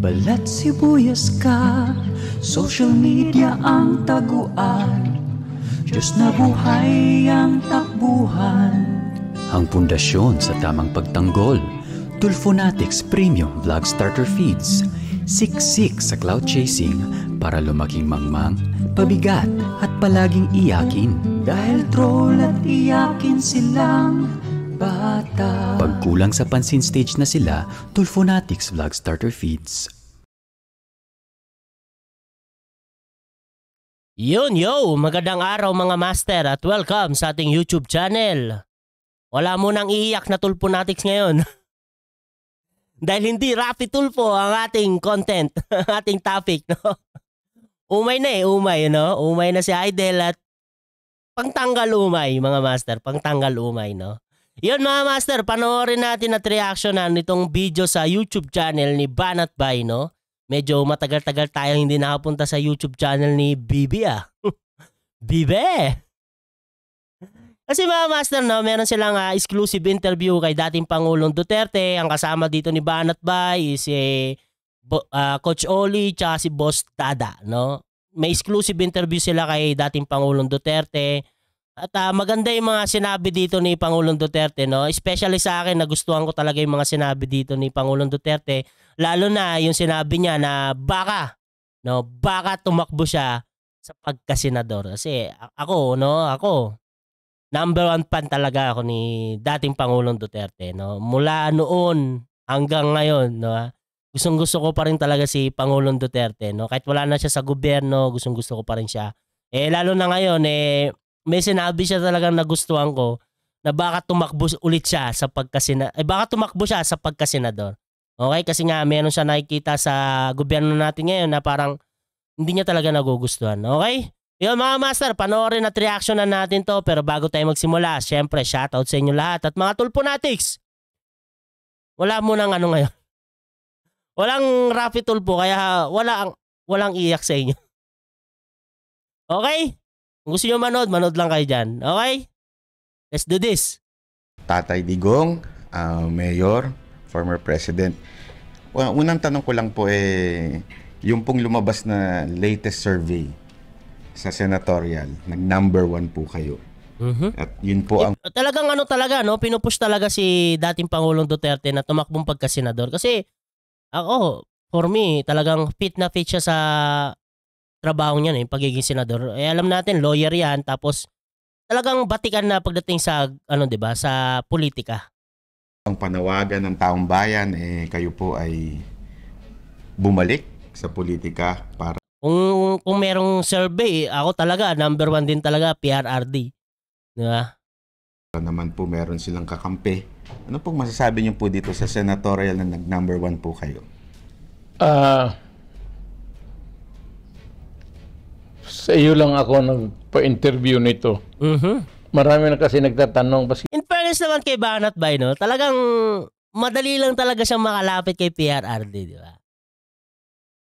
Balat sibuyas ka, social media ang taguan, Diyos na buhay ang takbuhan. Ang pundasyon sa tamang pagtanggol, Tulfonatics Premium Vlog Starter Feeds. Siksik sa cloud chasing para lumaking mangmang, pabigat at palaging iyakin. Dahil troll at iyakin silang bata. Pagkulang sa pansin stage na sila, Tulfonatics Vlog Starter Feeds. Yo, magandang araw mga master at welcome sa ating YouTube channel. Wala mo nang iiyak na Tulfonatics ngayon. Dahil hindi Rafi Tulfo ang ating content, ating topic, no? Umay na umay, no? Umay na si Idol at pangtanggal umay, mga master, pangtanggal umay, no? Yun mga master, panoorin natin at reactionan nitong video sa YouTube channel ni Banat Bay, no? Medyo matagal-tagal tayo hindi nakapunta sa YouTube channel ni Bibi, ah. Bibi! Kasi mga master, no, meron silang exclusive interview kay dating Pangulong Duterte. Ang kasama dito ni Banat Bay is Coach Oli tsaka si Boss Dada, no? May exclusive interview sila kay dating Pangulong Duterte. At maganda yung mga sinabi dito ni Pangulong Duterte, no? Especially sa akin, nagustuhan ko talaga yung mga sinabi dito ni Pangulong Duterte. Lalo na yung sinabi niya na baka tumakbo siya sa pagkasenador. Kasi ako, number one fan talaga ako ni dating Pangulong Duterte, no? Mula noon hanggang ngayon, no? Gustong-gusto ko pa rin talaga si Pangulong Duterte, no? Kahit wala na siya sa gobyerno, gustong-gusto ko pa rin siya. Lalo na ngayon, may sinabi siya talagang nagustuhan ko na baka tumakbo ulit siya sa pagkasenador. Okay? Kasi nga, meron siya nakikita sa gobyerno natin ngayon na parang hindi niya talaga nagugustuhan. Okay? Yun mga master, panoorin at reactionan natin to. Pero bago tayo magsimula, syempre, shoutout sa inyo lahat. At mga Tulfonatics, wala mo nang ngayon. Walang Rafi Tulfo, kaya walang iyak sa inyo. Okay? Kung gusto nyo manood lang kayo dyan. Okay? Let's do this. Tatay Digong, Mayor, former President. Unang tanong ko lang po yung pong lumabas na latest survey sa senatorial, nag-number 1 po kayo. At yun po ang... Talagang no? Pinupush talaga si dating Pangulong Duterte na tumakbong pagkasenador. Kasi ako, for me, talagang fit na fit siya sa trabaho niya, pagiging senador. Alam natin, lawyer yan, tapos talagang batikan na pagdating sa, diba, sa politika. Ang panawagan ng taong bayan, kayo po ay bumalik sa politika para... Kung merong survey, ako talaga, number 1 din talaga, PRRD. Diba? Naman po, meron silang kakampi. Ano pong masasabi niyo po dito sa senatorial na nag-number 1 po kayo? Sa iyo lang ako nagpa-interview nito. Marami na kasi nagtatanong. In fairness naman kay Banat Bay, no? Talagang madali lang talaga siyang makalapit kay PRRD, di ba?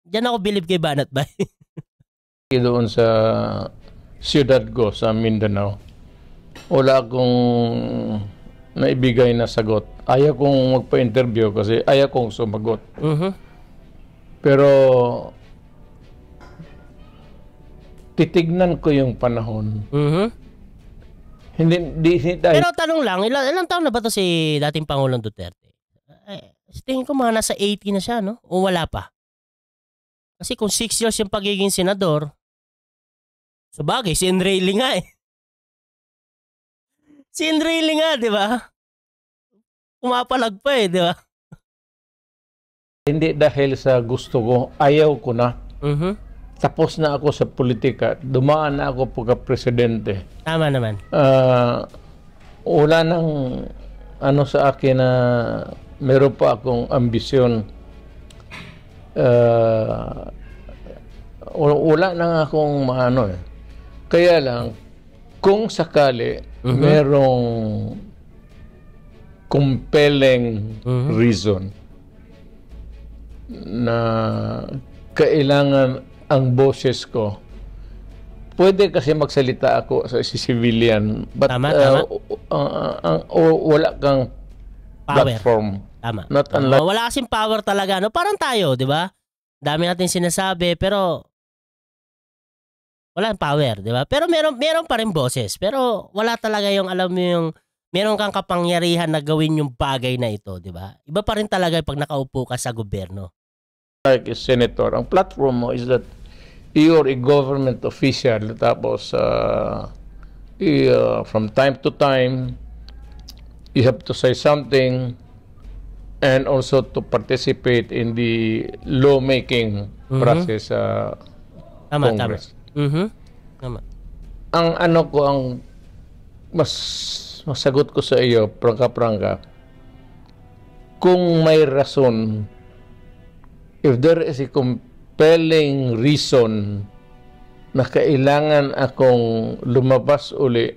Diyan ako believe kay Banat Bay. Doon sa siyudad ko, sa Mindanao, wala akong naibigay na sagot. Ayaw kong magpa-interview kasi ayaw kong sumagot. Pero titignan ko yung panahon. Pero tanong lang, ilang taon na ba to si dating Pangulong Duterte? Tingin ko mga nasa 80 na siya, no? O wala pa? Kasi kung 6 years yung pagiging senador, sabagay, si Enrile nga Si Enrile nga, di ba? Pumapalag pa di ba? Hindi dahil sa gusto ko, ayaw ko na. Tapos na ako sa politika, dumaan na ako pagka-presidente. Tama naman. Wala nang sa akin na meron pa akong ambisyon. Wala nang akong Kaya lang, kung sakali merong compelling reason na kailangan ang boses ko, pwede kasi magsalita ako sa civilian, but tama. Wala kang power. platform. Tama. Not unlike... Wala kasing power talaga, no? Parang tayo, di ba? Dami natin sinasabi, pero wala power, di ba? Pero meron pa rin boses. Pero wala talaga yung, alam mo yung, meron kang kapangyarihan na gawin yung bagay na ito, di ba? Iba pa rin talaga pag nakaupo ka sa gobyerno. Like a senator, ang platform mo is that you're a government official, tapos from time to time, you have to say something and also to participate in the lawmaking process sa Congress. Tama. Ang ano ko, ang masagot ko sa iyo, prangka-prangka, kung may rason, if there is a compelling reason na kailangan akong lumabas uli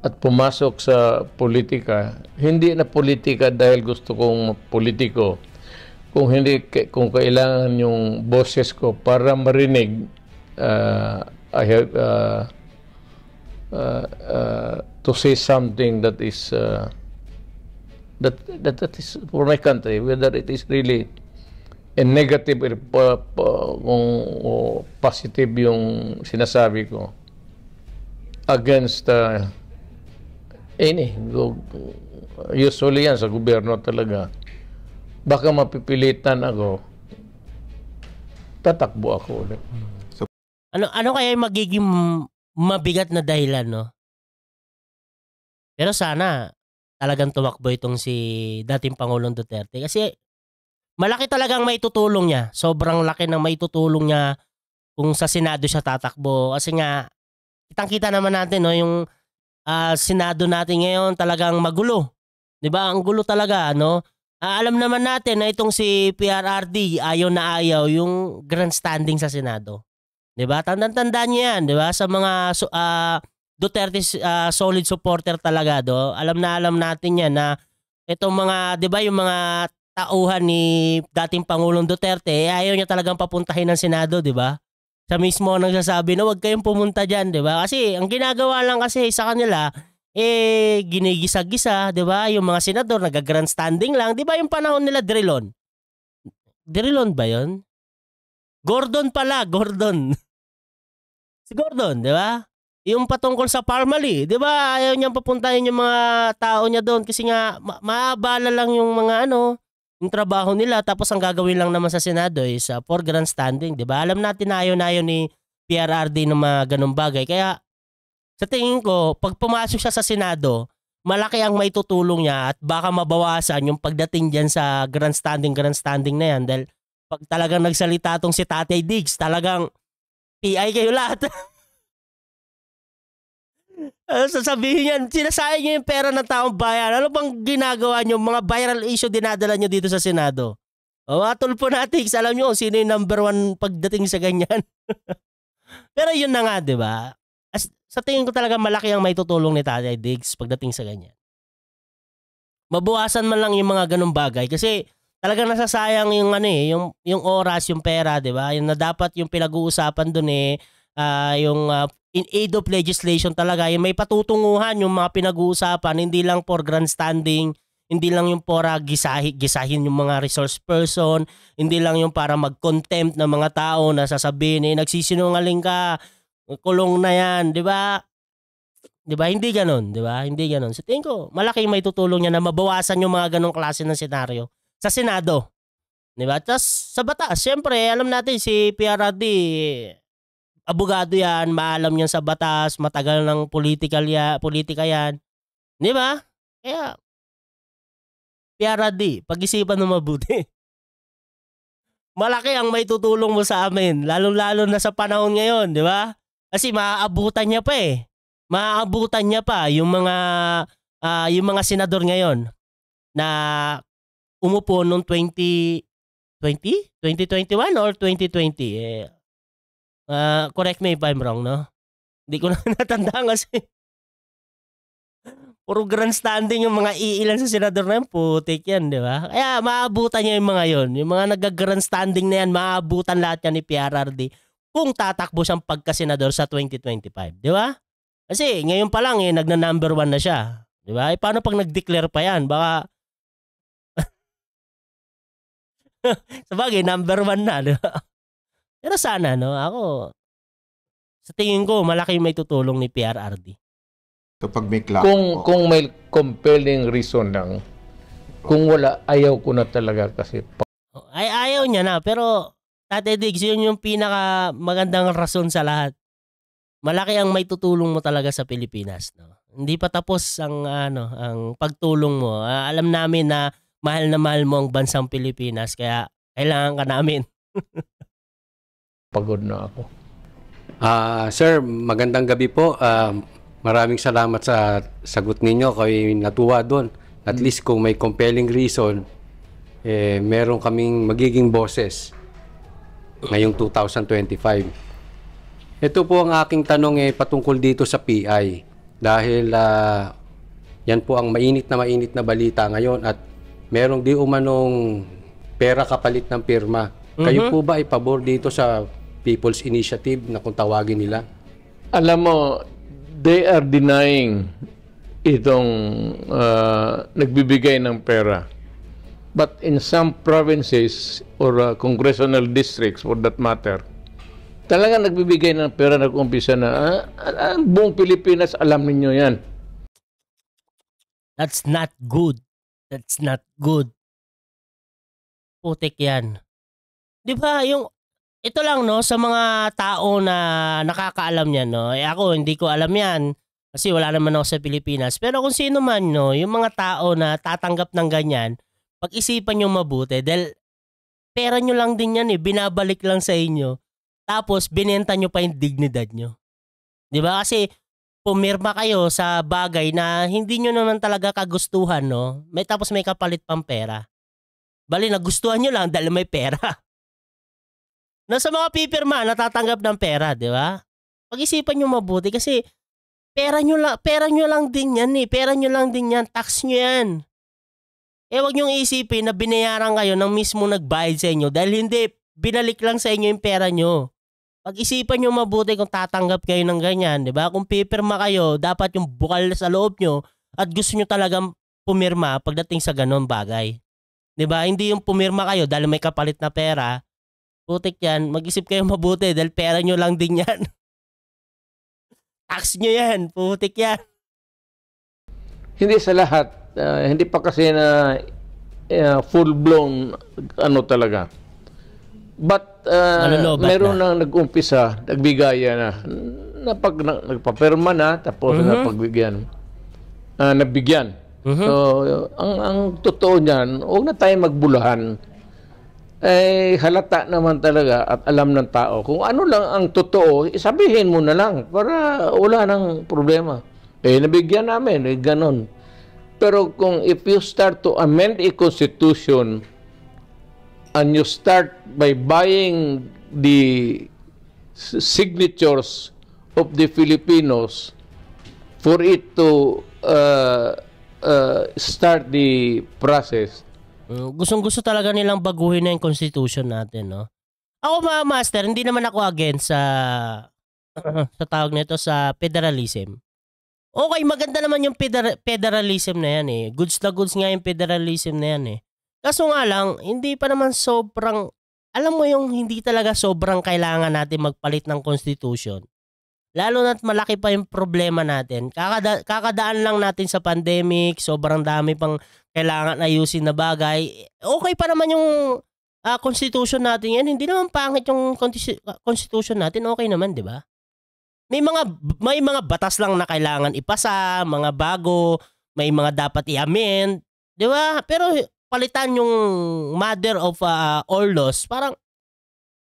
at pumasok sa politika, hindi na politika dahil gusto kong politiko, kung kailangan yung boses ko para marinig, I have to say something that is that is for my country, whether it is really a negative o positive yung sinasabi ko against usually yan sa gobyerno talaga. Baka mapipilitan ako, tatakbo ako ulit. Ano kaya yung magiging mabigat na dahilan, no? Pero sana talagang tumakbo itong si dating Pangulong Duterte kasi malaki talagang maitutulong niya. Sobrang laki ng maitutulong niya kung sa Senado siya tatakbo. Kasi nga, kitang-kita naman natin, no, yung Senado natin ngayon talagang magulo. 'Di ba? Ang gulo talaga, no? Alam naman natin na itong si PRRD ayaw na ayaw yung grandstanding sa Senado. 'Di ba? Tandaan niyo 'yan, 'di ba? Sa mga Duterte solid supporter talaga do. Alam natin 'yan na itong mga, 'di ba, yung mga tauhan ni dating Pangulong Duterte, ayaw niya talagang papuntahin ng Senado, 'di ba? Siya mismo ang nagsasabi na huwag kayong pumunta diyan, 'di ba? Kasi ang ginagawa lang kasi sa kanila ginigisa-gisa, 'di ba? Yung mga senador nag-grandstanding lang, 'di ba? Yung panahon nila Drilon. Drilon ba 'yon? Gordon pala, Gordon. Si Gordon, 'di ba? Yung patungkol sa Parmali, 'di ba? Ayaw niyang papuntahin yung mga tao niya doon kasi nga maabala lang yung mga yung trabaho nila, tapos ang gagawin lang naman sa Senado is for grandstanding, 'di ba? Alam natin na ayaw ni PRRD ng mga ganung bagay. Kaya sa tingin ko, pag pumasok siya sa Senado, malaki ang maitutulong niya at baka mabawasan yung pagdating diyan sa grandstanding na yan, dahil pag talagang nagsalita tong si Tatay Diggs, talagang PI kayo lahat. Sasabihin yan, sinasayang nyo yung pera ng taong bayan. Ano bang ginagawa nyo? Mga viral issue dinadala nyo dito sa Senado. O mga tulponatics, alam nyo sino yung number one pagdating sa ganyan. Pero yun na nga, di ba? Sa tingin ko talaga malaki ang maitutulong ni Tatay Diggs pagdating sa ganyan. Mabuwasan man lang yung mga ganung bagay kasi talagang nasasayang yung yung oras, yung pera, di ba? Yung na dapat yung pinag-uusapan doon yung in aid of legislation talaga, yung may patutunguhan yung mga pinag-uusapan, hindi lang for grandstanding, hindi lang yung para gisahin yung mga resource person, hindi lang yung para mag-contempt ng mga tao na sasabihin, nagsisinungaling ka, kulong na yan, di ba? Di ba? Hindi ganon, di ba? Hindi ganon. So tingin ko, malaki may tutulong niya na mabawasan yung mga ganong klase ng senaryo sa Senado. Di ba? Tapos sa batas, syempre, alam natin si PRRD, abogado yan, maalam yan sa batas, matagal ng politika yan. Di ba? Kaya, PRRD, pag-isipan mo mabuti. Malaki ang may tutulong mo sa amin, lalo-lalo na sa panahon ngayon, di ba? Kasi maaabutan niya pa Maaabutan niya pa yung mga senador ngayon na umupo noong 2021 or 2020. Correct me if I'm wrong, no? Hindi ko na natandaan kasi puro grandstanding yung mga iilan sa senador na yan, putik yan, di ba? Kaya maabutan niya yung mga yon. Yung mga nag-grandstanding na yan, maabutan lahat yan ni PRRD kung tatakbo siyang pagka-senador sa 2025, di ba? Kasi ngayon pa lang nagna-number 1 na siya, di ba? Paano pag nag-declare pa yan? Baka Sabagay, number 1 na. Di ba? Pero sana, no? Ako, sa tingin ko, malaki may tutulong ni PRRD. Kapag may clock. Kung may compelling reason lang, kung wala, ayaw ko na talaga kasi. Ay, ayaw niya na, pero Tate Diggs, yun yung pinaka magandang rason sa lahat. Malaki ang may tutulong mo talaga sa Pilipinas, no? Hindi pa tapos ang ang pagtulong mo. Alam namin na mahal mo ang bansang Pilipinas, kaya kailangan ka namin. Pagod na ako. Sir, magandang gabi po. Maraming salamat sa sagot ninyo. Kayo natuwa doon. At least kung may compelling reason, meron kaming magiging boses ngayong 2025. Ito po ang aking tanong patungkol dito sa PI. Dahil yan po ang mainit na balita ngayon at merong di umanong pera kapalit ng pirma. Kayo po ba ay pabor dito sa People's Initiative na kung tawagin nila? Alam mo, they are denying itong nagbibigay ng pera. But in some provinces or congressional districts for that matter, talaga nagbibigay ng pera, nag-umpisa na, ang buong Pilipinas, alam ninyo yan. That's not good. That's not good. Putik yan. Di ba, ito lang, no, sa mga tao na nakakaalam yan, no, ako hindi ko alam yan kasi wala naman ako sa Pilipinas. Pero kung sino man, no, yung mga tao na tatanggap ng ganyan, pag-isipan nyo mabuti dahil pera nyo lang din yan binabalik lang sa inyo. Tapos binenta nyo pa yung dignidad nyo. Di ba? Kasi pumirma kayo sa bagay na hindi nyo naman talaga kagustuhan, no? Tapos may kapalit pang pera. Bali, nagustuhan nyo lang dahil may pera. Nasa mga pipirma, natatanggap ng pera, di ba? Pag-isipan nyo mabuti kasi pera nyo lang din yan Pera nyo lang din yan. Tax nyo yan. Huwag nyong isipin na binayaran kayo ng mismo nagbayad sa inyo dahil hindi, binalik lang sa inyo yung pera nyo. Pag-isipan nyo mabuti kung tatanggap kayo ng ganyan, di ba? Kung pipirma kayo, dapat yung bukal sa loob nyo at gusto nyo talagang pumirma pagdating sa ganon bagay. Di ba? Hindi yung pumirma kayo dahil may kapalit na pera. Putik yan, mag-isip kayo mabuti dahil pera nyo lang din yan. Tax nyo yan, putik yan. Hindi sa lahat, hindi pa kasi na full-blown talaga. But meron nang nag-umpisa, nagbigaya na nagpapirma na, tapos napagbigyan. Nabigyan. So, ang totoo niyan, huwag na tayo magbulahan. Halata naman talaga at alam ng tao. Kung ano lang ang totoo, sabihin mo na lang para wala nang problema. Nabigyan namin, ganon. Pero kung if you start to amend a constitution and you start by buying the signatures of the Filipinos for it to start the process, gustong-gusto talaga nilang baguhin na yung constitution natin, no? Ako master, hindi naman ako against sa tawag nito sa federalism. Okay, maganda naman yung federalism na yan Goods na goods nga yung federalism na yan Kaso nga lang, hindi pa naman sobrang, alam mo yung hindi talaga sobrang kailangan natin magpalit ng constitution. Lalo na't malaki pa yung problema natin. Kakadaan lang natin sa pandemic, sobrang dami pang kailangan ayusin na bagay. Okay pa naman yung constitution natin yan. Hindi naman pangit yung constitution natin. Okay naman, di ba? May mga batas lang na kailangan ipasa, mga bago, may mga dapat i-amend, di ba? Pero palitan yung mother of all laws, parang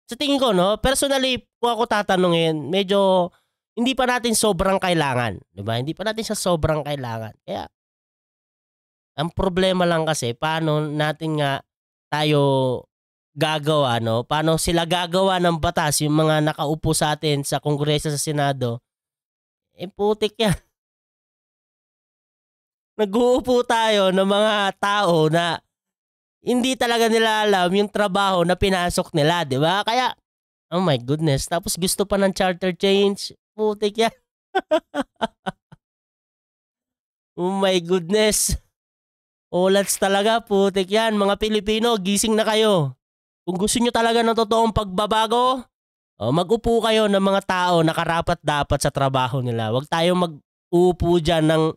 sa tingin ko, no, personally, kung ako tatanungin, medyo hindi pa natin sobrang kailangan, di ba? Hindi pa natin siya sobrang kailangan. Kaya ang problema lang kasi paano natin nga tayo gagawa, no? Paano sila gagawa ng batas, yung mga nakaupo sa atin sa Kongreso, sa Senado. Putik yan. Nag-uupo tayo ng mga tao na hindi talaga nila alam yung trabaho na pinasok nila, di ba? Kaya, oh my goodness, tapos gusto pa ng charter change. Putik yan. Oh my goodness. Olats talaga, putik yan. Mga Pilipino, gising na kayo. Kung gusto nyo talaga ng totoong pagbabago, mag-upo kayo ng mga tao na karapat-dapat sa trabaho nila. Huwag tayong mag-uupo dyan ng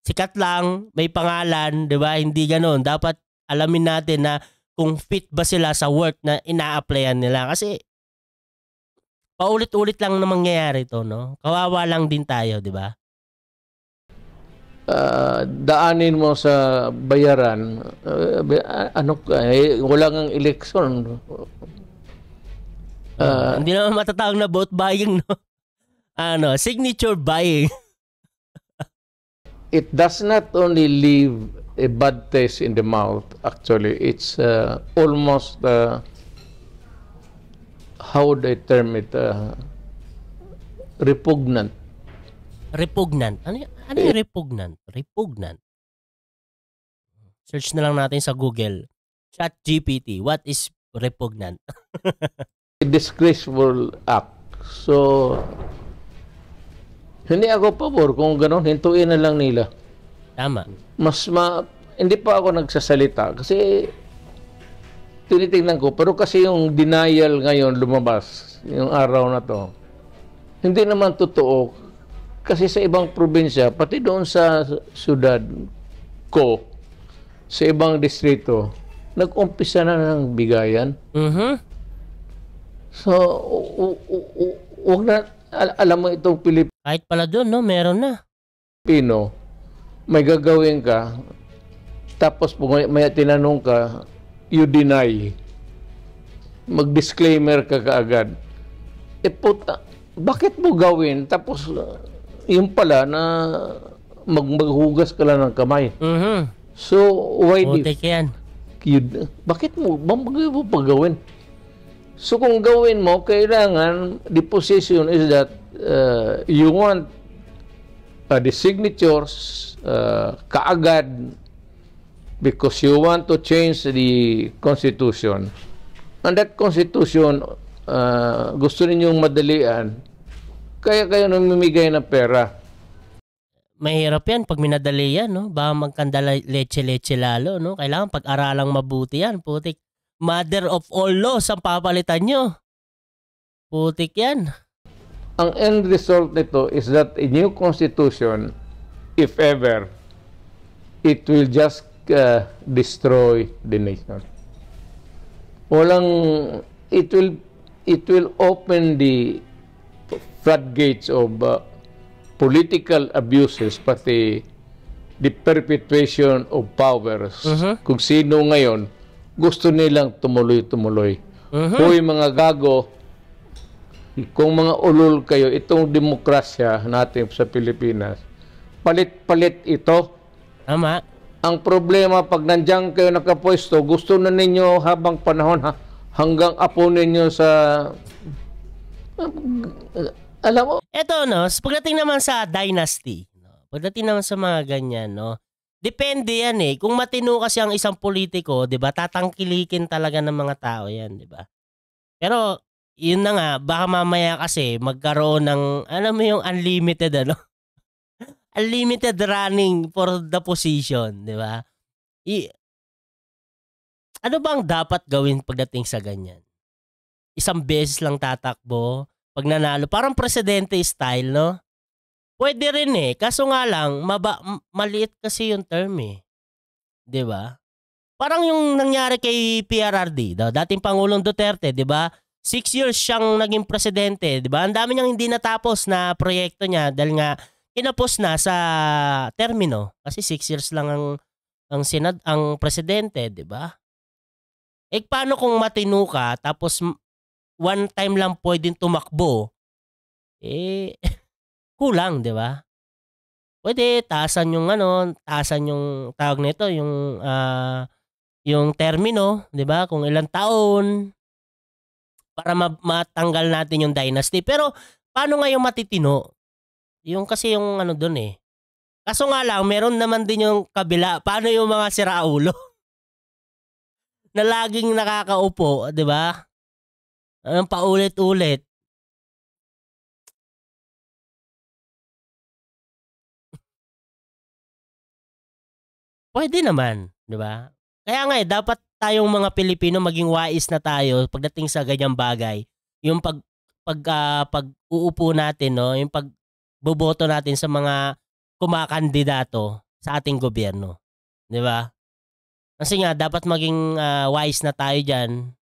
sikat lang, may pangalan, di ba? Hindi ganon. Dapat alamin natin na kung fit ba sila sa work na ina-applyan nila. Kasi paulit-ulit lang na mangyayari ito, no? Kawawa lang din tayo, di ba? Daanin mo sa bayaran, wala ngang eleksyon. Hindi naman matatawag na vote buying, no? Signature buying. It does not only leave a bad taste in the mouth. Actually, it's almost how would I term it? Repugnant. Repugnant. Ano yung repugnant? Repugnant. Search na lang natin sa Google. ChatGPT. What is repugnant? A disgraceful act. So, hindi ako pabor kung gano'n, hintuin na lang nila. Tama. Hindi pa ako nagsasalita kasi tinitingnan ko, pero kasi yung denial ngayon lumabas, yung araw na to, hindi naman totoo. Kasi sa ibang probinsya, pati doon sa syudad ko, sa ibang distrito, nag-umpisa na ng bigayan. So, huwag na, alam mo itong Kahit pala doon, no? Meron na. Pilipino, may gagawin ka, tapos may tinanong ka, you deny. Mag-disclaimer ka kaagad. Puta, bakit mo gawin? Tapos, yung pala na maghugas ka lang ng kamay. So, why bakit mo pagawin? So, kung gawin mo, kailangan, the position is that you want the signatures kaagad because you want to change the Constitution. And that Constitution, gusto ninyong madalian, kaya kayo namimigay ng pera. Mahirap yan pag minadali yan, no? Baka magkandala leche-leche lalo, no? Kailangan pag-aralang mabuti yan, putik. Mother of all laws ang papalitan nyo. Putik yan. Ang end result nito is that a new constitution, if ever, it will just destroy the nation. It will open the floodgates of political abuses, pati the perpetuation of powers. Kung sino ngayon gusto nilang tumuloy-tumuloy. Hoy mga gago, kung mga ulol kayo, itong demokrasya natin sa Pilipinas, palit-palit ito. Tama. Ang problema, pag nandiyan kayo nakapwesto, gusto na ninyo habang panahon, hanggang apo ninyo sa... alam mo? Eto, no, pagdating naman sa dynasty, no, pagdating naman sa mga ganyan, no, depende yan eh. Kung matino kasi ang isang politiko, di ba, tatangkilikin talaga ng mga tao yan, di ba? Pero, yun na nga, baka mamaya kasi magkaroon ng, alam mo yung unlimited, unlimited running for the position, di ba? Ano bang dapat gawin pagdating sa ganyan? Isang beses lang tatakbo, pag nanalo, parang presidente style, no? Pwede rin eh. Kaso nga lang, maliit kasi yung term eh. Diba? Parang yung nangyari kay PRRD, dating Pangulong Duterte, diba? 6 years siyang naging presidente, diba? Ang dami niyang hindi natapos na proyekto niya dahil nga kinapos na sa termino. Kasi 6 years lang ang presidente, diba? Eh, paano kung matino ka, tapos one time lang pwedeng tumakbo, eh, kulang, di ba? Pwede, taasan yung tawag nito, yung termino, di ba? Kung ilang taon, para matanggal natin yung dynasty. Pero, paano nga yung matitino? Yung kasi yung dun eh. Kaso nga lang, meron naman din yung kabila. Paano yung mga siraulo? Na laging nakakaupo, di ba? Anong paulit-ulit. Pwede naman, di ba? Kaya nga dapat tayong mga Pilipino maging wais na tayo pagdating sa ganyang bagay. Yung pag-uupo natin, no, yung pagboboto natin sa mga kumakandidato sa ating gobyerno. 'Di ba? Kasi nga dapat maging wise na tayo diyan.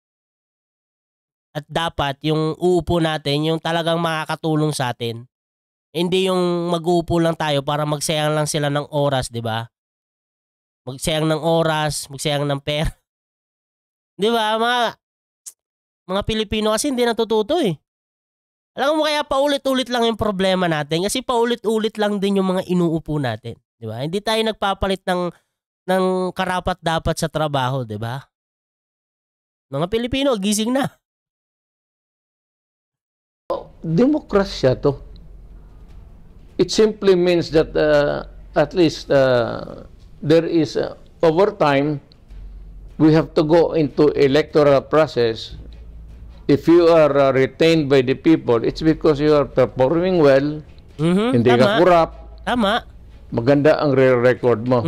At dapat yung uupo natin yung talagang makakatulong sa atin. Hindi yung mag-uupo lang tayo para magsayang lang sila ng oras, 'di ba? Magsayang ng oras, magsayang ng pera. 'Di ba? Mga Pilipino kasi hindi natututo eh. Alam mo kaya paulit-ulit lang yung problema natin kasi paulit-ulit lang din yung mga inuupo natin, 'di ba? Hindi tayo nagpapalit ng karapat-dapat sa trabaho, 'di ba? Mga Pilipino, gising na. Demokrasya to. It simply means that at least there is over time we have to go into electoral process. If you are retained by the people, it's because you are performing well, hindi ka corrupt, Tama. maganda ang record mo.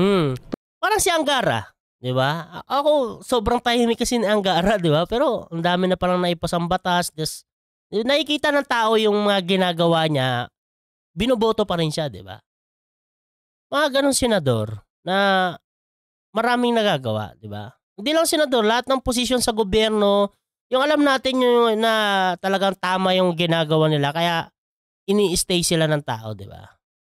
Parang si Angara, 'di ba? Ako sobrang tahimik kasi ni Angara, 'di ba? Pero ang dami na palang naipasang batas, nakikita ng tao yung mga ginagawa niya, binoboto pa rin siya, 'di ba? Mga ganong senador na maraming nagagawa, 'di ba? Hindi lang senador, lahat ng posisyon sa gobyerno, yung alam natin yung na talagang tama yung ginagawa nila kaya ini-stay sila ng tao, 'di ba?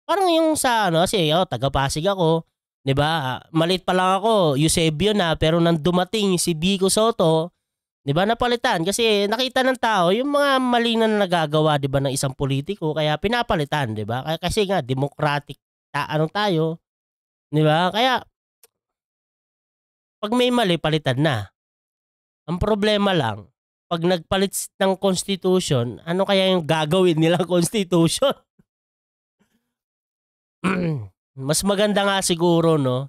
Parang yung sa kasi taga-Pasig ako, 'di ba? Maliit pa lang ako, Eusebio na, pero nang dumating si Vico Soto, 'di ba, napalitan kasi nakita ng tao yung mga mali na nagagawa, 'di ba, ng isang politiko kaya pinapalitan, 'di ba? Kasi nga democratic tayo, 'di ba? Kaya pag may mali palitan na. Ang problema lang, pag nagpalit ng constitution, ano kaya yung gagawin nilang constitution? Mas maganda nga siguro, no?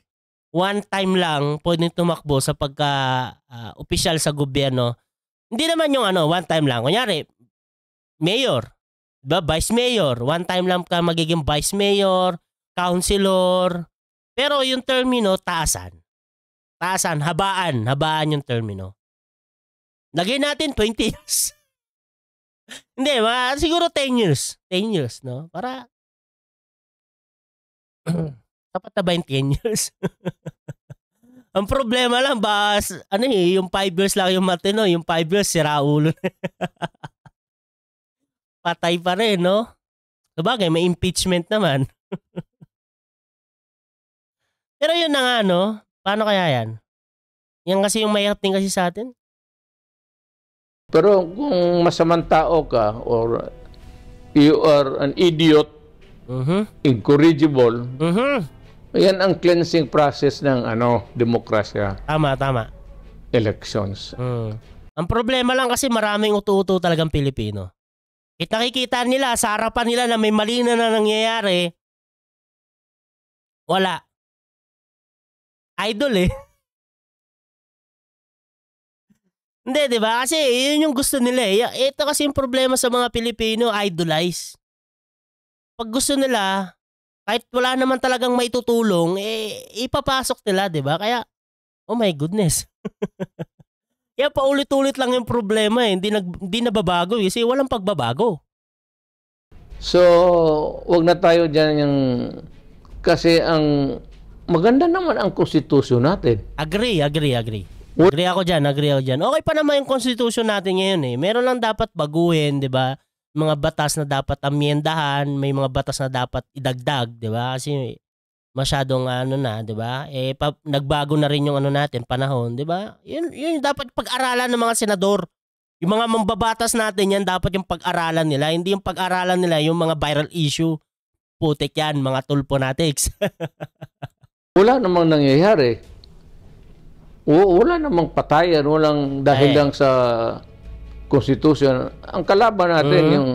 One time lang pwedeng tumakbo sa pagka-opisyal sa gobyerno. Hindi naman yung one time lang. Kunyari, mayor, diba? Vice mayor. One time lang ka magiging vice mayor, councilor. Pero yung termino, taasan. Taasan, habaan yung termino. Lagay natin 20 years. Hindi, siguro 10 years. 10 years, no? Para dapat na ba yung 10 years? Ang problema lang yung 5 years lang yung matino, yung 5 years sira ulo. Patay pa rin, no? Sabagay, may impeachment naman. Pero yun na nga, no? Paano kaya yan? Yan kasi yung mahirap din kasi sa atin. Pero kung masamang tao ka or you are an idiot, incorrigible, yan ang cleansing process ng demokrasya. Tama. Elections. Ang problema lang kasi maraming utu-utu talagang Pilipino. Nakikita nila sa harapan nila na may mali na nangyayari. Wala. Idol eh. Hindi, di ba? Kasi yun yung gusto nila eh. Ito kasi yung problema sa mga Pilipino, idolize. Pag gusto nila, kahit wala naman talagang maitutulong, ipapasok nila, di ba? Kaya, oh my goodness. Kaya paulit-ulit lang yung problema eh. Hindi nababago kasi walang pagbabago. So, wag na tayo dyan kasi ang maganda naman ang konstitusyon natin. Agree. Agree ako dyan. Okay pa naman yung konstitusyon natin ngayon eh. Meron lang dapat baguhin, di ba? Mga batas na dapat amyendahan, may mga batas na dapat idagdag, di ba? Kasi masyadong di ba? Nagbago na rin yung natin, panahon, di ba? Yun dapat pag-aralan ng mga senador. Yung mga mambabatas natin, yan dapat yung pag-aralan nila. Hindi yung pag-aralan nila yung mga viral issue. Putik yan, mga tulponatics. Wala namang nangyayari. Wala namang patayan, walang dahil lang sa Constitution. Ang kalaban natin yung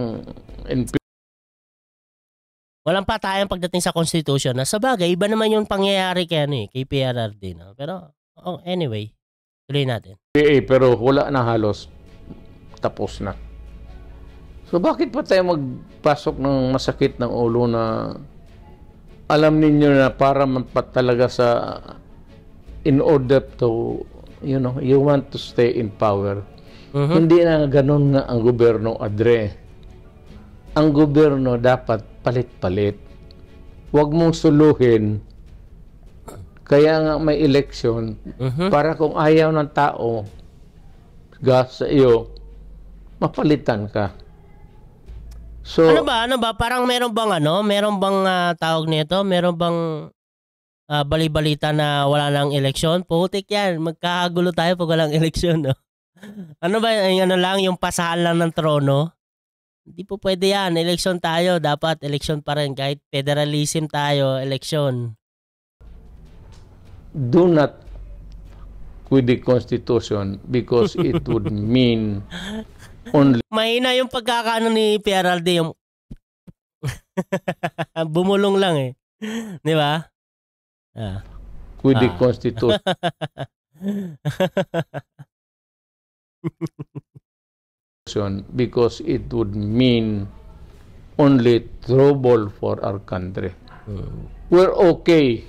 walang patayan pagdating sa Constitution. Sa bagay, iba naman yung pangyayari kay PRRD. No? Pero, anyway, tuloy natin. Pero wala na halos. Tapos na. So, bakit pa tayo magpasok ng masakit ng ulo na alam ninyo na para talaga in order to you want to stay in power. Hindi na ganun nga ang gobyerno, Adre. Ang gobyerno dapat palit-palit. Huwag mong suluhin. Kaya nga may election para kung ayaw ng tao sa iyo, mapalitan ka. So, ano ba? Parang meron bang tawag nito? Meron bang bali-balita na wala nang eleksyon? Putik yan. Magkakagulo tayo pag walang eleksyon, no? Ano ba, yung pasahan lang ng trono? Hindi po pwede yan. Eleksyon tayo. Dapat eleksyon pa rin. Kahit federalism tayo, eleksyon. Do not with the Constitution because it would mean only... Mahina yung pagkakaano ni PRRD, yung bumulong lang eh. Di ba? With the Constitution. Because it would mean only trouble for our country. We're okay.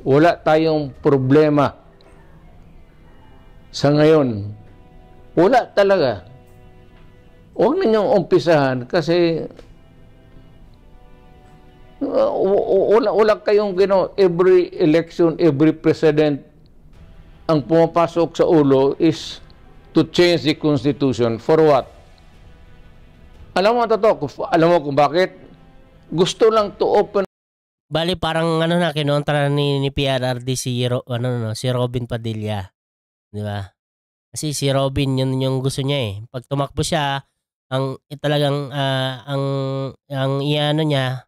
Wala tayong problema. Sa ngayon, wala talaga. Huwag ninyong umpisahan kasi wala kayong every election, every president ang pumapasok sa ulo is to change the Constitution. For what? Alam mo kung bakit? Gusto lang to open. Bali parang kinontra ni PRRD si Robin Padilla. Di ba? Kasi si Robin yun yung gusto niya eh. Pag tumakbo siya, ang iano niya,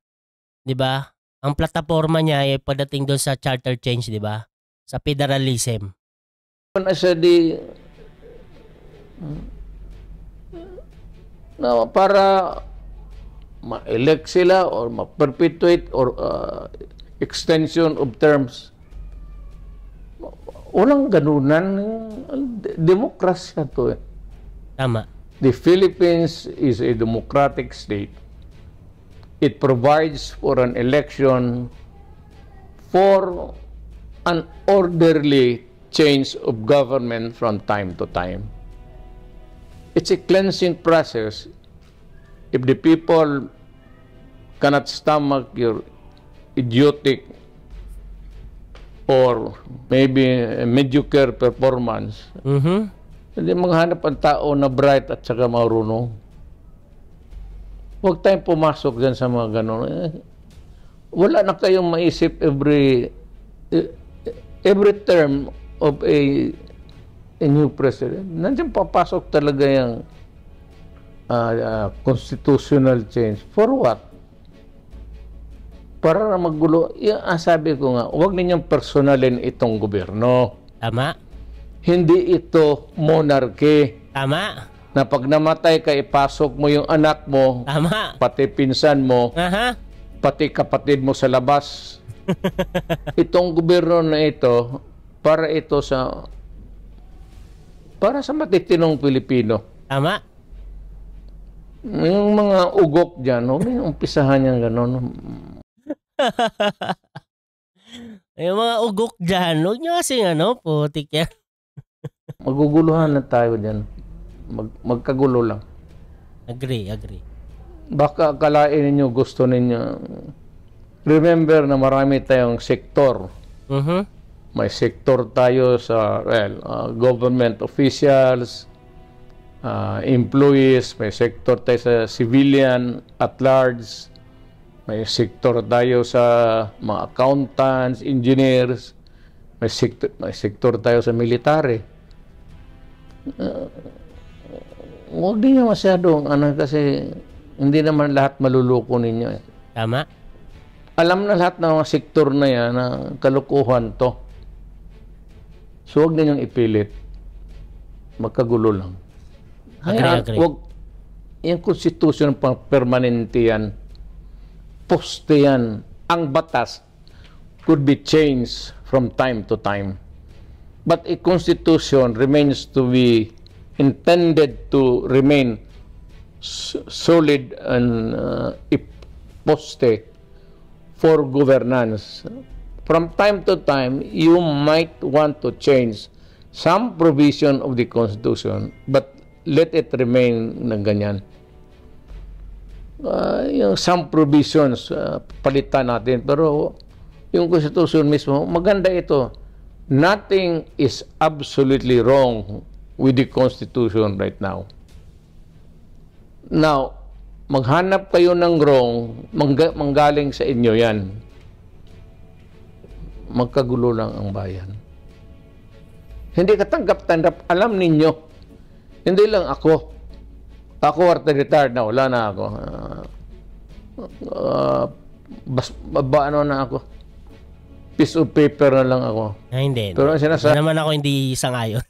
'di ba? Ang plataforma niya ay pagdating doon sa charter change, 'di ba? Sa federalism. Para ma-elect sila or ma-perpetuate or extension of terms. Walang ganunan. Demokrasya to eh. Tama. The Philippines is a democratic state. It provides for an election for an orderly change of government from time to time. It's a cleansing process. If the people cannot stomach your idiotic or maybe a mediocre performance, hindi maghanap ang tao na bright at saka marunong. Huwag tayong pumasok dyan sa mga gano'n. Wala na kayong maisip every term of a new president. Nandiyan papasok talaga yung constitutional change. For what? Para na maggulo. Sabi ko nga, huwag ninyong personalin itong gobyerno. Tama. Hindi ito monarchy. Tama. Na pag namatay ka, ipasok mo yung anak mo, tama, pati pinsan mo, pati kapatid mo sa labas. Itong gobyerno na ito, para sa matitinong Pilipino. Tama. Yung mga ugok dyan, may umpisahan niyang gano'n. Yung mga ugok dyan, huwag nyo kasing putik yan. Maguguluhan na tayo dyan. Magkagulo lang. Agree. Baka akalain ninyo, gusto ninyo. Remember na marami tayong sektor. May sektor tayo sa government officials, employees, may sektor tayo sa civilian at large, may sektor tayo sa mga accountants, engineers, may sektor tayo sa military. Huwag din nyo masyadong kasi hindi naman lahat maluluko ninyo eh. Tama. Alam na lahat ng mga sektor na yan na kalukuhan to. So huwag ninyong ipilit. Magkagulo lang. Agree. Huwag, yung constitution pang permanente yan. Poste yan. Ang batas could be changed from time to time. But a constitution remains to be intended to remain solid and poste for governance. From time to time, you might want to change some provision of the Constitution, but let it remain na ganyan. Yung some provisions, palitan natin. Pero yung Constitution mismo, maganda ito. Nothing is absolutely wrong with the Constitution right now. Now, maghanap kayo ng wrong, manggaling sa inyo yan. Magkagulo lang ang bayan. Hindi katanggap-tanggap. Alam ninyo, hindi lang ako. Ako retired na, wala na ako. Ano na ako. Piece of paper na lang ako. Hindi. Pero naman ako hindi sangayon.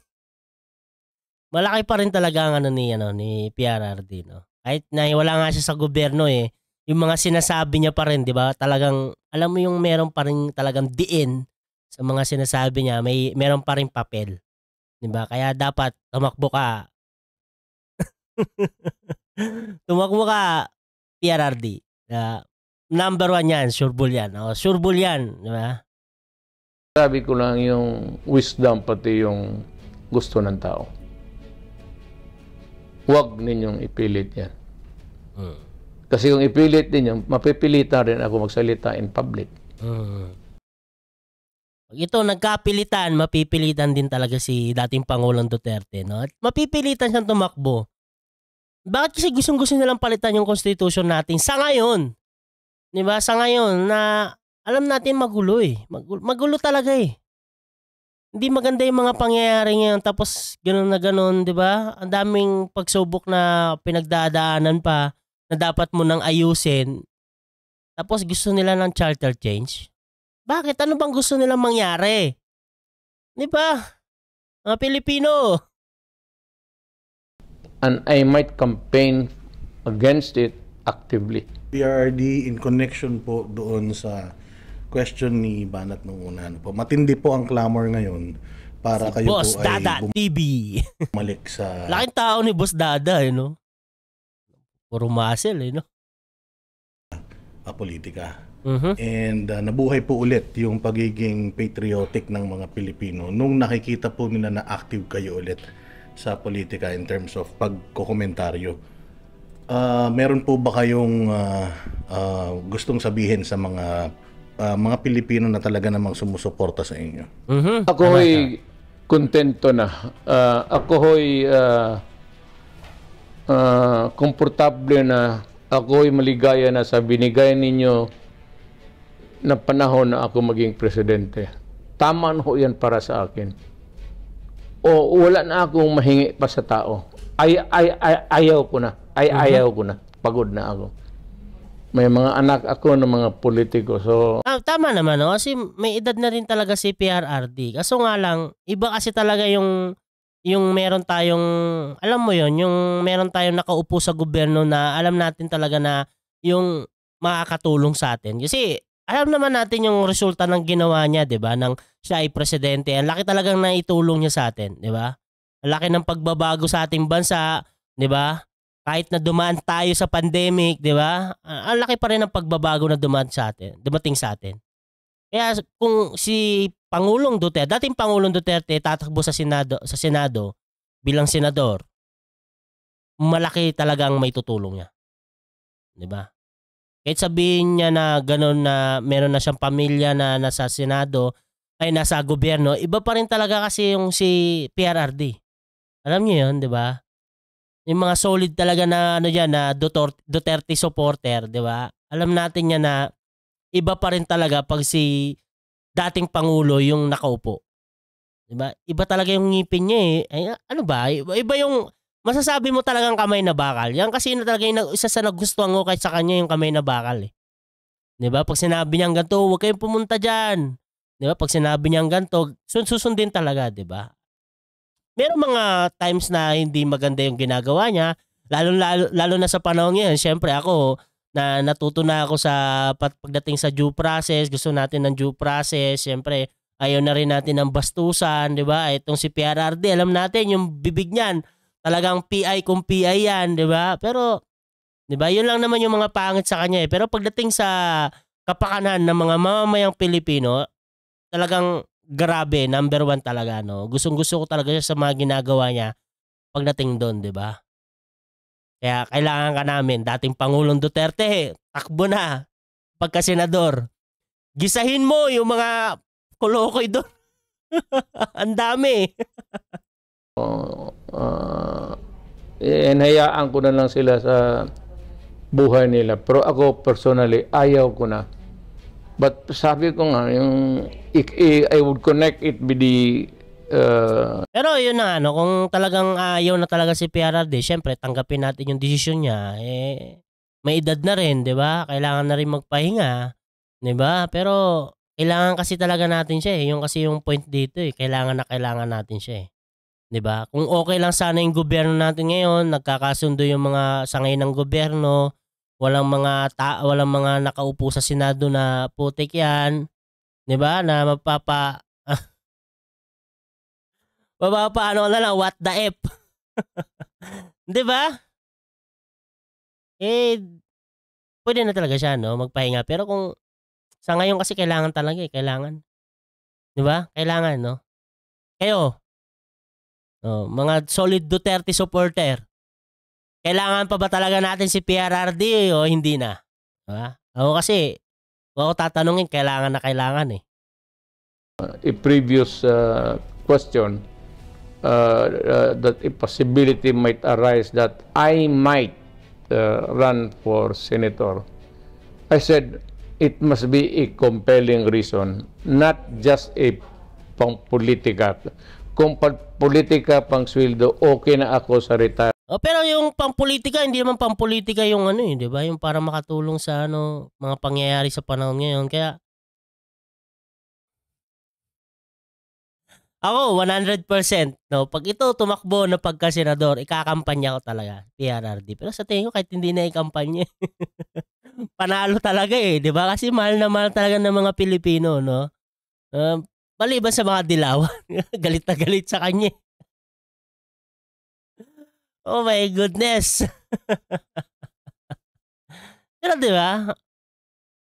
Malaki pa rin talaga ang ni PRRD, no. Kahit na wala nga siya sa gobyerno yung mga sinasabi niya pa rin, 'di ba? Talagang alam mo yung meron pa rin talagang diin sa mga sinasabi niya, meron pa rin papel. 'Di ba? Kaya dapat tumakbo ka. Tumakbo ka, PRRD. Number 1 yan, sureball yan. Sureball yan, 'di ba? Sabi ko lang yung wisdom pati yung gusto ng tao. Huwag ninyong ipilit yan. Kasi kung ipilit ninyo, mapipilitan rin ako magsalita in public. Ito, nagkapilitan, mapipilitan din talaga si dating Pangulong Duterte. No? At mapipilitan siyang tumakbo. Bakit kasi gustong-gusto nilang palitan yung constitution natin sa ngayon? Diba? Sa ngayon na alam natin magulo Magulo talaga Hindi maganda yung mga pangyayari ngayon tapos gano'n na gano'n, di ba? Ang daming pagsubok na pinagdadaanan pa na dapat mo nang ayusin. Tapos gusto nila ng charter change. Bakit? Ano bang gusto nilang mangyari? Di ba? Mga Pilipino. And I might campaign against it actively. PRRD in connection po doon sa question ni Banat nung una. Matindi po ang clamor ngayon para kayo Boss po Dada ay TV. bumalik sa Laking tao ni Boss Dada, no? Puro muscle, no? politika. Mhm. And nabuhay po ulit yung pagiging patriotic ng mga Pilipino nung nakikita po nila na active kayo ulit sa politika in terms of pagkokomentaryo. Meron po ba kayong gustong sabihin sa mga Pilipino na talaga namang sumusuporta sa inyo? Mhm. Ako ay kontento na. Ako ay komportable na. Ako ay maligaya na sa binigay ninyo na panahon na ako maging presidente. Tama na ho yan para sa akin. O wala na akong mahingi pa sa tao. Ayaw ko na. Ayaw ko na. Pagod na ako. May mga anak ako ng mga politiko. So Tama naman, no? Kasi may edad na rin talaga si PRRD. Kaso nga lang, iba kasi talaga yung meron tayong, alam mo yon, yung meron tayong nakaupo sa gobyerno na alam natin talaga na yung makakatulong sa atin. Kasi alam naman natin yung resulta ng ginawa niya, 'di ba? Nang siya ay presidente. Ang laki talagang naitulong niya sa atin, 'di ba? Ang laki ng pagbabago sa ating bansa, 'di ba? Kahit na dumaan tayo sa pandemic, 'di ba? Ang laki pa rin ng pagbabago na dumating sa atin. Kaya kung si Pangulong Duterte, dating Pangulong Duterte tatakbo sa Senado bilang senador, malaki talagang may tutulong niya. 'Di ba? Kahit sabihin niya na gano'n na meron na siyang pamilya na nasa Senado, ay nasa gobyerno, iba pa rin talaga kasi yung si PRRD. Alam niyo 'yun, 'di ba? Yung mga solid talaga na diyan na Duterte supporter, 'di ba? Alam natin niya na iba pa rin talaga pag si dating Pangulo yung nakaupo. 'Di ba? Iba talaga yung ngipin niya Ay, ano ba? Iba yung masasabi mo talagang kamay na bakal. Yan kasi na talaga yung isa sa nagustuhan ko kahit sa kanya yung kamay na bakal 'Di ba? Pag sinabi niyang ganito, huwag kayong pumunta diyan. 'Di ba? Pag sinabi niyang ganito, susundin talaga, 'di ba? Merong mga times na hindi maganda yung ginagawa niya, lalo na sa panahon ngayon. Siyempre ako, na natuto na ako sa pagdating sa due process, gusto natin ng due process, siyempre ayaw na rin natin ng bastusan, di ba? Itong si PRRD, alam natin yung bibig niyan, talagang PI kung PI yan, di ba? Pero, di ba, yun lang naman yung mga pangit sa kanya Pero pagdating sa kapakanan ng mga mamamayang Pilipino, talagang grabe, number 1 talaga, no? Gustong-gusto ko talaga siya sa mga ginagawa niya pagdating doon, di ba? Kaya kailangan ka namin, dating Pangulong Duterte, takbo na, pagka-senador. Gisahin mo yung mga kolokoy doon. Ang dami. Hinayaan ko na lang sila sa buhay nila. Pero ako personally, ayaw ko na. But sabi ko nga, I would connect it with the... Pero yun na, no, kung talagang ayaw na talaga si PRRD, syempre tanggapin natin yung desisyon niya. May edad na rin, di ba? Kailangan na rin magpahinga. Di ba? Pero kailangan kasi talaga natin siya eh. Yung kasi yung point dito eh. Kailangan natin siya eh. 'Di ba? Kung okay lang sana yung gobyerno natin ngayon, nagkakasundo yung mga sangay ng gobyerno, walang mga nakaupo sa Senado na putik 'yan, 'di ba? Na ano na lang, what the F. 'Di ba? Pwede na talaga siya, no, magpahinga. Pero kung sa ngayon kasi kailangan talaga eh, kailangan. 'Di ba? Kailangan, no? Kayo, mga solid Duterte supporter. Kailangan pa ba talaga natin si PRRD o hindi na? Diba? Ako kasi, kung ako tatanungin, kailangan na kailangan eh. A previous question that a possibility might arise that I might run for senator. I said it must be a compelling reason, not just a pang-politika. Kung politika pang sweldo, okay na ako sa retire. Pero yung pampolitika, hindi naman pampolitika yung ano eh, 'di ba? Yung para makatulong sa mga pangyayari sa panahon ngayon. Kaya ako 100%, no, pag ito tumakbo na pagka-senador, ikakampanya ko talaga PRRD. Pero sa tingin ko kahit hindi na ikampanya, panalo talaga eh, 'di ba? Kasi mahal na mahal talaga ng mga Pilipino, no? Maliban sa mga dilawan, galit na galit sa kanya. Oh my goodness. Pero di ba,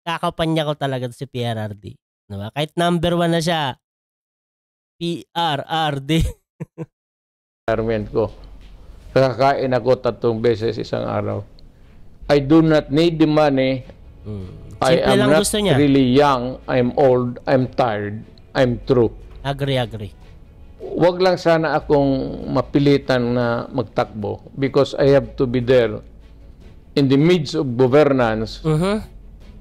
kakapanya ko talaga si PRRD. Di ba? Kahit number 1 na siya, PRRD. Retirement ko. Nakakain ako 3 beses isang araw. I do not need the money. I am lang not gusto niya. really young. I'm old. I'm tired. I'm true. Agree. Wag lang sana akong mapilitan na magtakbo because I have to be there in the midst of governance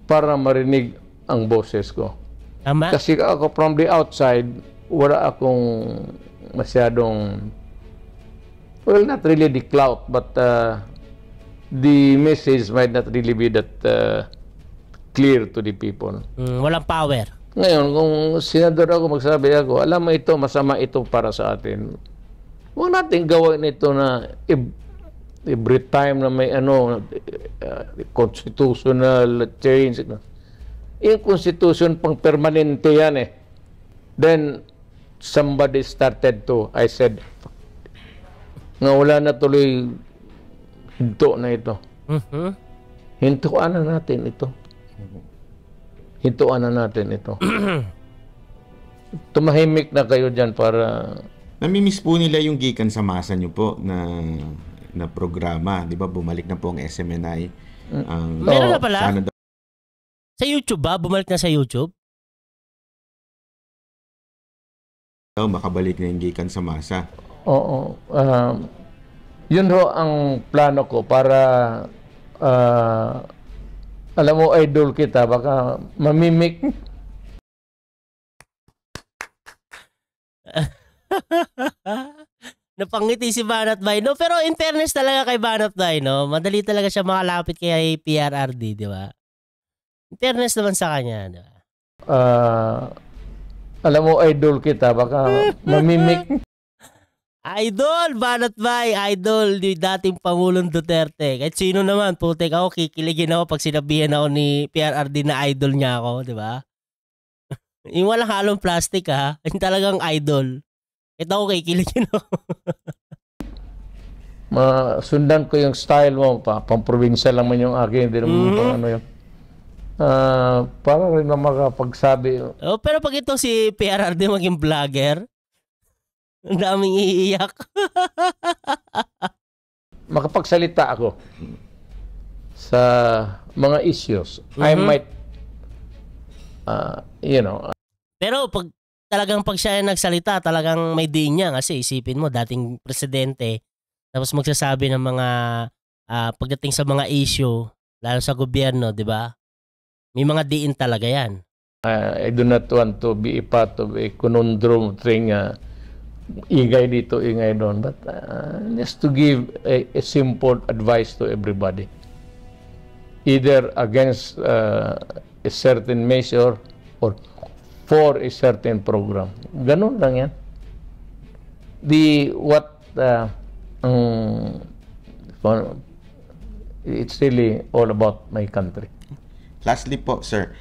para marinig ang boses ko. Tama? Kasi ako from the outside, wala akong masyadong, well, not really the clout, but the message might not really be that clear to the people. Walang power. Ngayon, kung senador ako, magsabi ako, alam mo ito, masama ito para sa atin. Huwag natin gawin ito na every time na may constitutional change. Yung constitution pang permanente yan eh. Then, somebody started to, I said, nga wala na tuloy hinto na ito. Hintuan na natin ito. Hintuan na natin ito. Tumahimik na kayo dyan para... Namimiss po nila yung gikan sa masa nyo po na programa. Di ba? Bumalik na po ang SMNI. Meron na pala? Sa YouTube ba? Bumalik na sa YouTube? Makabalik na yung gikan sa masa. Oo. Yun ho ang plano ko para... alam mo, idol kita, baka mamimik. Napangiti si Banat Bay, no? Pero in fairness talaga kay Banat Bay, no? Madali talaga siya makalapit kay PRRD, di ba? In fairness naman sa kanya, di ba? Alam mo, idol kita, baka mamimik. Idol, Banat Bay, idol ni dating Pangulong Duterte. Kahit sino naman, putik ako, kikiligin ako pag sinabihan ako ni PRRD na idol niya ako, di ba? Yung walang halong plastic ha, yung talagang idol. Kahit ako, kikiligin ako. Masundan ko yung style mo, pang-provincial lang man yung akin, hindi naman ano yun. Para rin na makapagsabi. Oh, pero pag ito si PRRD maging vlogger, ang daming iiyak. Makapagsalita ako sa mga issues. I might, Pero pag siya nagsalita, talagang may diin niya kasi isipin mo, dating presidente, tapos magsasabi ng mga pagdating sa mga issue, lalo sa gobyerno, di ba? May mga diin talaga yan. I do not want to be a part of a conundrum thing, ingay dito, ingay doon. But just to give a simple advice to everybody. Either against a certain measure or for a certain program. Ganun lang yan. It's really all about my country. Lastly po, sir,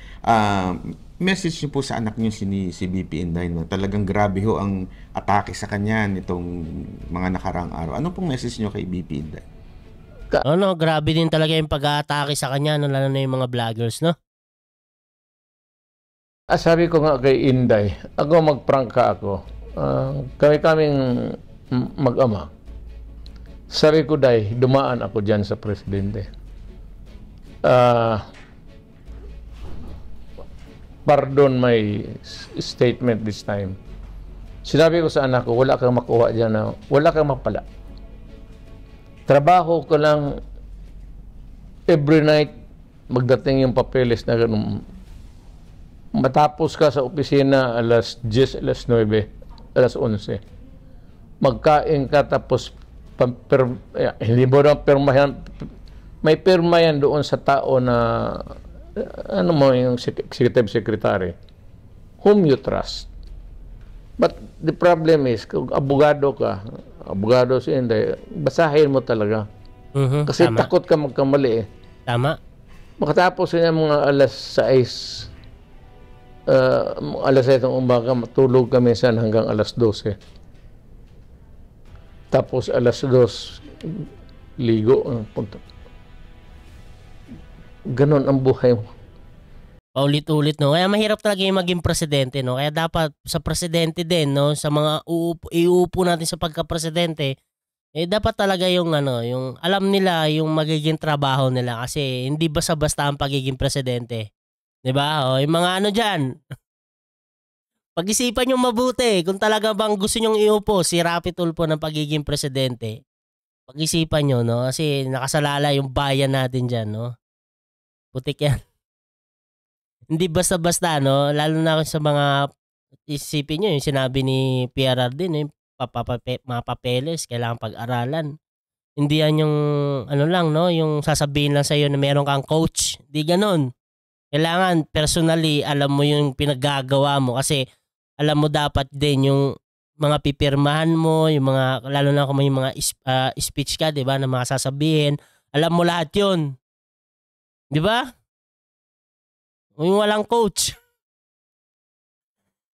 message niyo po sa anak niyo si BP Inday na talagang grabe ho ang atake sa kanya nitong mga nakaraang araw. Ano pong message niyo kay BP Inday? Grabe din talaga yung pag-aatake sa kanya, lalo na yung mga vloggers, no? Sabi ko nga kay Inday, ako magprangka ako. Kaming mag-ama. Sabi ko, Day, dumaan ako dyan sa presidente. Pardon my statement this time. Sinabi ko sa anak ko, wala kang makuha dyan, wala kang mapala. Trabaho ko lang every night, magdating yung papeles na ganun. Matapos ka sa opisina alas 10, alas 9, alas 11. Magkain ka tapos hindi mo na pirmahan. May pirma yan doon sa tao na yung executive secretary whom you trust. But the problem is, kung abogado si Inday, basahin mo talaga. Kasi tama. Takot ka magkamali eh. Tama. Makatapos niya mga alas 6, alas 7 ng umaga, matulog kami minsan hanggang alas 12. Tapos alas 2, ligo ang punta. Ganon ang buhay mo. Paulit-ulit, no? Kaya mahirap talaga yung maging presidente, no? Kaya dapat sa presidente din, no? Sa mga iuupo natin sa pagka-presidente, dapat talaga yung yung alam nila yung magiging trabaho nila kasi hindi basta-basta ang pagiging presidente. 'Di ba? O, yung mga diyan. Pag-isipan niyo mabuti kung talaga bang gusto niyo iupo si Rapi Tulfo ng pagiging presidente. Pag-isipan niyo, no? Kasi nakasalala yung bayan natin diyan, no? Putik yan. Hindi basta-basta, no? Lalo na sa mga isipin niyo yung sinabi ni PRRD, no? Yung mga papeles, kailangan pag-aralan. Hindi yan yung lang, no? Yung sasabihin lang sa'yo na meron kang coach. Hindi ganon. Kailangan personally alam mo yung pinaggagawa mo kasi alam mo dapat din yung mga pipirmahan mo, yung mga, lalo na kung may mga speech ka, di ba, na mga sasabihin. Alam mo lahat yun. Di ba? Yung walang coach.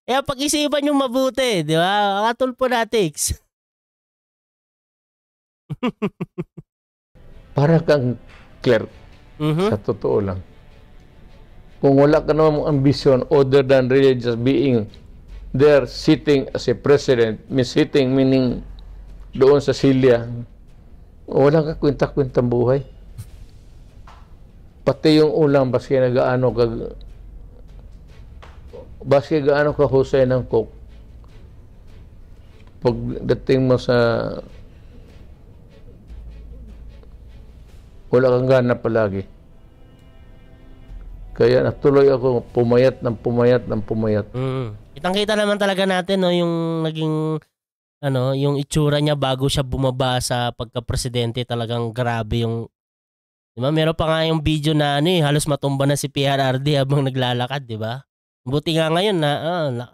Kaya pag-isipan yung mabuti, di ba? Katulpo natics. Para kang clerk. Sa totoo lang. Kung wala ka namang ambition other than really just being there sitting as a president, sitting meaning doon sa silya, wala ka kwenta-kwentang buhay. Pati yung ulam, baski gaano ka husay ng cook. Pagdating mo sa wala kang gana palagi. Kaya natuloy ako pumayat. Kitang-kita naman talaga natin, no, yung naging yung itsura niya bago siya bumaba sa pagka-presidente, talagang grabe yung, di ba? Meron pa nga yung video na halos matumba na si PRRD habang naglalakad, di ba? Buti nga ngayon na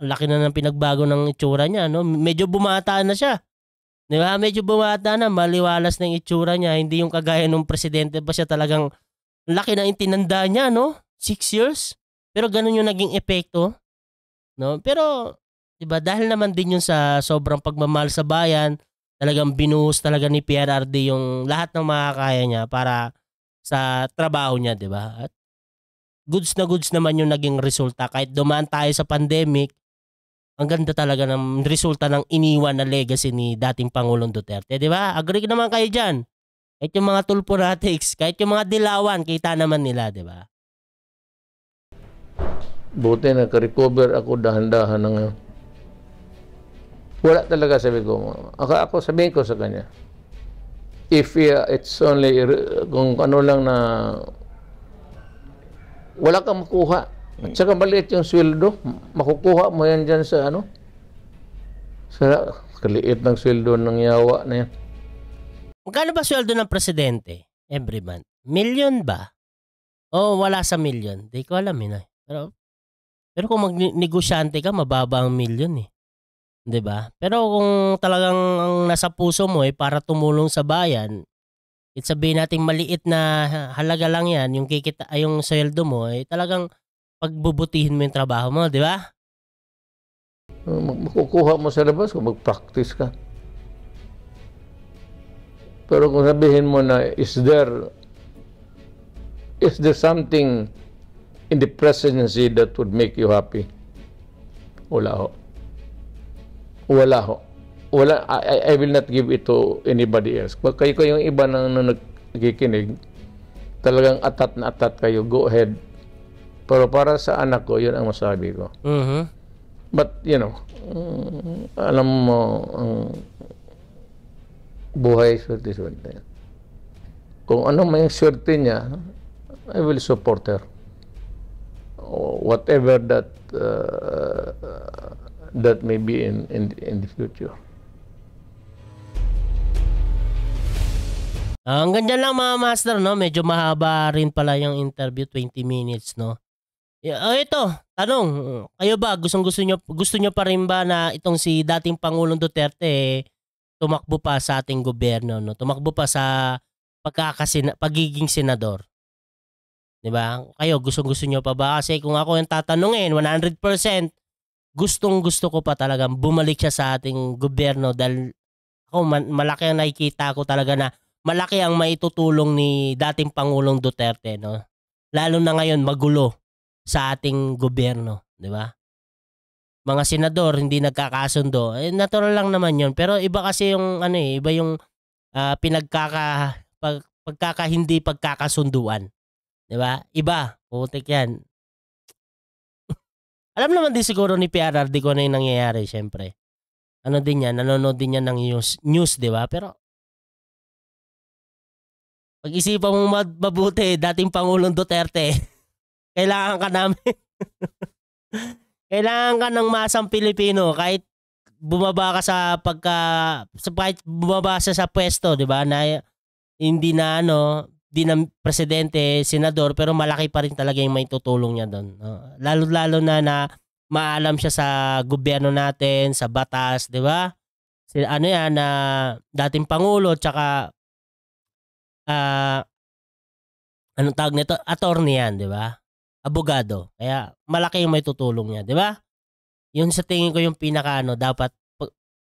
laki na ng pinagbago ng itsura niya, no? Medyo bumata na siya. Di ba? Medyo bumata na, maliwalas na yung itsura niya, hindi yung kagaya nung presidente pa siya, talagang laki na yung tinanda niya, no? 6 years. Pero ganun yung naging epekto, no? Pero 'di ba, dahil naman din yun sa sobrang pagmamahal sa bayan, talagang binuhos talaga ni PRRD yung lahat ng makakaya niya para sa trabaho niya, 'di ba? At goods na goods naman yung naging resulta. Kahit dumaan tayo sa pandemic, ang ganda talaga ng resulta ng iniwan na legacy ni dating Pangulong Duterte. Di ba? Agree naman kayo dyan. Kahit yung mga tulponatics, kahit yung mga dilawan, kita naman nila, di ba? Buti naka-recover ako dahan-dahan na ngayon. Wala talaga, sabi ko. Ako sabihin ko sa kanya, if it's only kung ano lang na wala kang makuha. At saka maliit yung sweldo. Makukuha mo yan dyan sa ano? Sa kaliit ng sweldo ng yawa na yan. Magkano ba sweldo ng presidente every month? Million ba? O wala sa million? Di ko alam yun. Pero kung magnegosyante ka, mababa ang million eh. 'Di ba? Pero kung talagang ang nasa puso mo para tumulong sa bayan, sabihin nating maliit na halaga lang 'yan, yung kikita ay yung sweldo mo talagang pagbubutihin mo yung trabaho mo, 'di ba? Makukuha mo sa labas kung mag-practice ka. Pero kung sabihin mo na is there something in the presidency that would make you happy? Wala ho. Wala ho. Wala. I will not give it to anybody else. Kung kayo yung iba na nagkikinig, talagang atat na atat kayo, go ahead. Pero para sa anak ko, yun ang masabi ko. But, alam mo, ang buhay, swerte. Kung ano may swerte niya, I will support her. Whatever that may be in the future. Hanggang dyan lang mga master, no? Medyo mahaba rin pala yung interview, 20 minutes, no? Ito, tanong, kayo ba, gusto nyo pa rin ba na itong si dating Pangulong Duterte tumakbo pa sa ating gobyerno, no? Tumakbo pa sa pagiging senador? Diba? Kayo, gusto nyo pa ba? Kasi kung ako yung tatanungin, 100%, gustong-gusto ko pa talagang bumalik siya sa ating gobyerno dahil ako malaki ang nakikita ko talaga na malaki ang maitutulong ni dating Pangulong Duterte, no? Lalo na ngayon magulo sa ating gobyerno, di ba? Mga senador hindi nagkakasundo. Natural lang naman 'yon, pero iba kasi yung iba yung hindi pagkakasunduan. Di ba? Iba, putik 'yan. Alam naman din siguro ni PRRD ko na yung nangyayari, syempre. Ano din yan, nanonood din yan ng news, di ba? Pero, pag-isipan mo mabuti, dating Pangulong Duterte, kailangan ka namin. Kailangan ka ng masang Pilipino, kahit bumaba ka kahit bumaba sa pwesto, di ba? Na, hindi na presidente, senador, pero malaki pa rin talaga yung may tutulong niya doon. Lalo na maalam siya sa gobyerno natin, sa batas, di ba? Na dating Pangulo, tsaka anong tawag nito? Attorney yan, di ba? Abogado. Kaya malaki yung may tutulong niya, di ba? Yun sa tingin ko yung dapat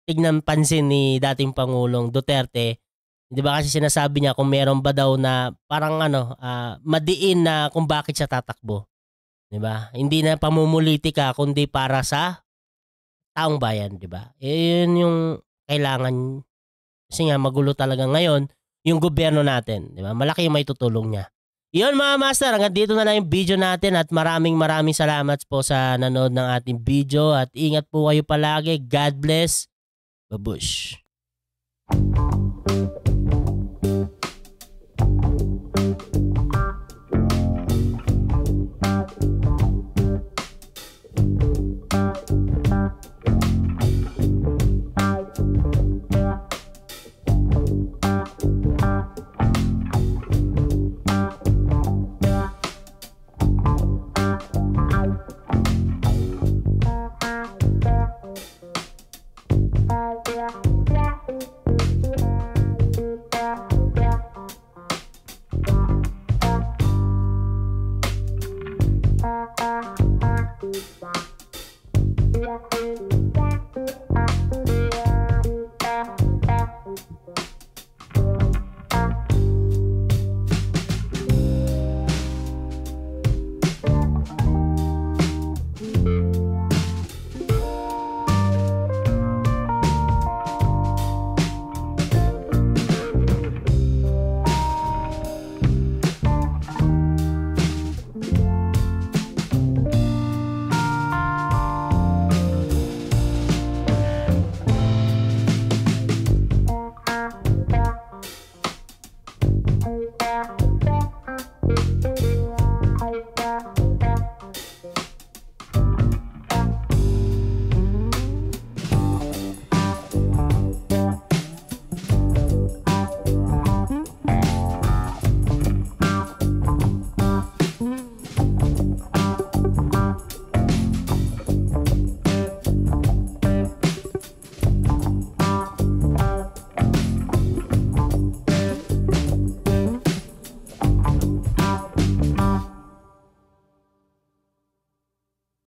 tignan pansin ni dating Pangulong Duterte. Di ba kasi sinasabi niya kung meron ba daw na parang madiin na kung bakit siya tatakbo. Di ba? Hindi na pamumulitika kundi para sa taong bayan, di ba? Yun yung kailangan kasi nga magulo talaga ngayon yung gobyerno natin, di ba? Malaki yung may tutulong niya. Yun mga master, hanggang dito na lang yung video natin at maraming salamat po sa nanood ng ating video at ingat po kayo palagi. God bless. Babush. Yeah.